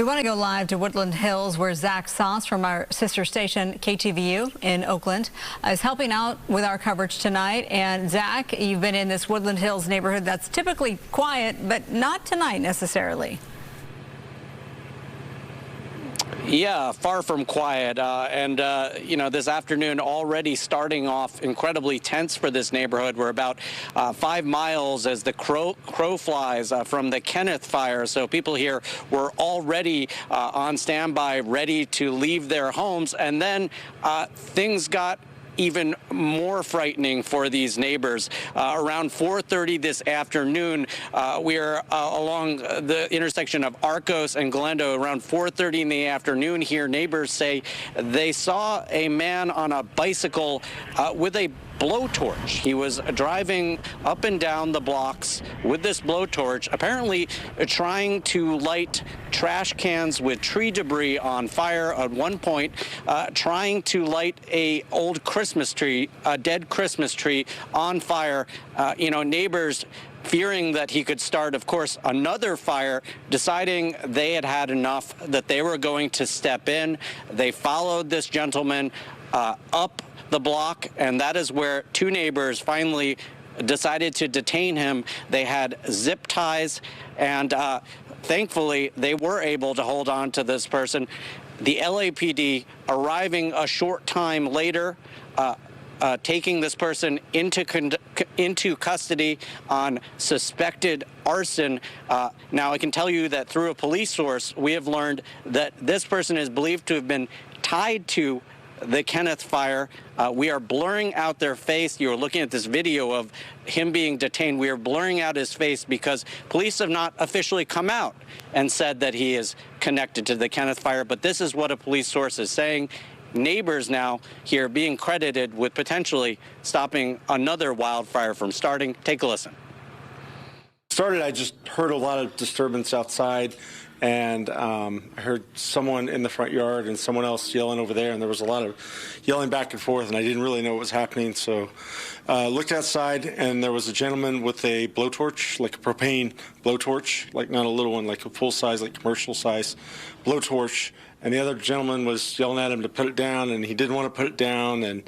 We want to go live to Woodland Hills, where Zach Sauce from our sister station KTVU in Oakland is helping out with our coverage tonight. And Zach, you've been in this Woodland Hills neighborhood that's typically quiet, but not tonight necessarily. Yeah, far from quiet. You know, this afternoon already starting off incredibly tense for this neighborhood. We're about 5 miles as the crow flies from the Kenneth Fire. So people here were already on standby, ready to leave their homes. And then things got even more frightening for these neighbors. Around 4:30 this afternoon, we're along the intersection of Arcos and Glendo. Around 4:30 in the afternoon here, neighbors say they saw a man on a bicycle with a blowtorch. He was driving up and down the blocks with this blowtorch, apparently trying to light trash cans with tree debris on fire. At one point, trying to light a old Christmas tree, a dead Christmas tree, on fire. You know, neighbors fearing that he could start, of course, another fire, deciding they had had enough, that they were going to step in. They followed this gentleman up the block, and that is where two neighbors finally decided to detain him. They had zip ties, and thankfully they were able to hold on to this person. The LAPD arriving a short time later, taking this person into custody on suspected arson. Now, I can tell you that through a police source, we have learned that this person is believed to have been tied to the Kenneth Fire. We are blurring out their face. You're looking at this video of him being detained. We are blurring out his face because police have not officially come out and said that he is connected to the Kenneth Fire, but this is what a police source is saying. Neighbors now here being credited with potentially stopping another wildfire from starting. Take a listen. I just heard a lot of disturbance outside, and I heard someone in the front yard and someone else yelling over there, and there was a lot of yelling back and forth, and I didn't really know what was happening. So looked outside, and there was a gentleman with a blowtorch, like a propane blowtorch, like not a little one, like a full size, like commercial size blowtorch. And the other gentleman was yelling at him to put it down, and he didn't want to put it down. And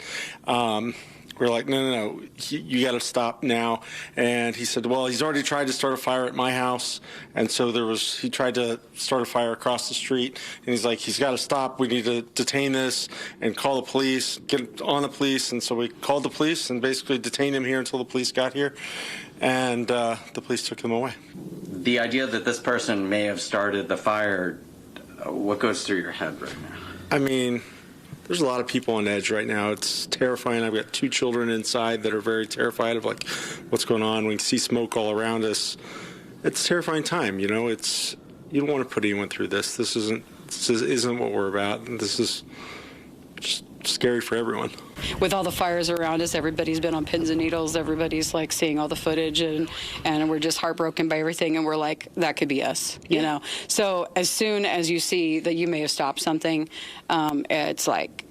we're like, no, you got to stop now. And he said, well, he's already tried to start a fire at my house. And so he tried to start a fire across the street. And he's like, he's got to stop. We need to detain this and call the police, get on the police. And so we called the police and basically detained him here until the police got here. And the police took him away. The idea that this person may have started the fire, what goes through your head right now? I mean, there's a lot of people on edge right now. It's terrifying. I've got 2 children inside that are very terrified of like what's going on. We can see smoke all around us. It's a terrifying time, you know. You don't want to put anyone through this. This isn't what we're about. This is just scary for everyone. With all the fires around us, everybody's been on pins and needles. Everybody's like seeing all the footage, and we're just heartbroken by everything, and we're like, that could be us, you know. So as soon as you see that you may have stopped something, it's like,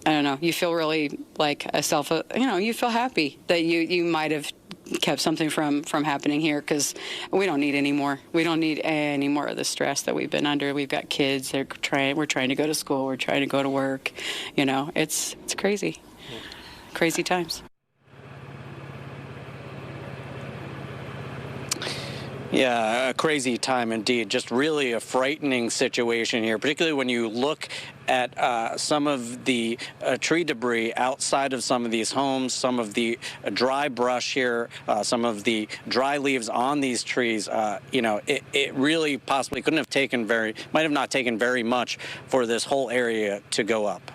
I don't know, you feel really like you feel happy that you might have kept something from happening here, because we don't need any more. We don't need any more of the stress that we've been under. We've got kids. We're trying to go to school. We're trying to go to work. You know, it's crazy. Crazy times. Yeah, a crazy time indeed. Just really a frightening situation here, particularly when you look at some of the tree debris outside of some of these homes, some of the dry brush here, some of the dry leaves on these trees. You know, it really possibly might have not taken very much for this whole area to go up.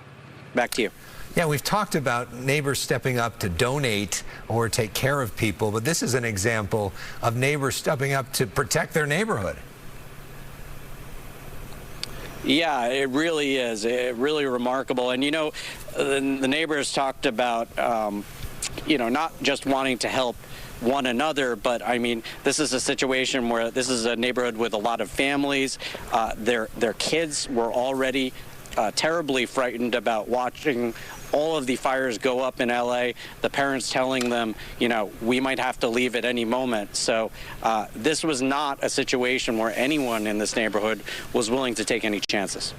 Back to you. Yeah, we've talked about neighbors stepping up to donate or take care of people, but this is an example of neighbors stepping up to protect their neighborhood. Yeah, it really is. Really remarkable. And, you know, the neighbors talked about, you know, not just wanting to help one another, but I mean, this is a situation where this is a neighborhood with a lot of families. Their kids were already terribly frightened about watching all of the fires go up in LA, the parents telling them, you know, we might have to leave at any moment. So this was not a situation where anyone in this neighborhood was willing to take any chances.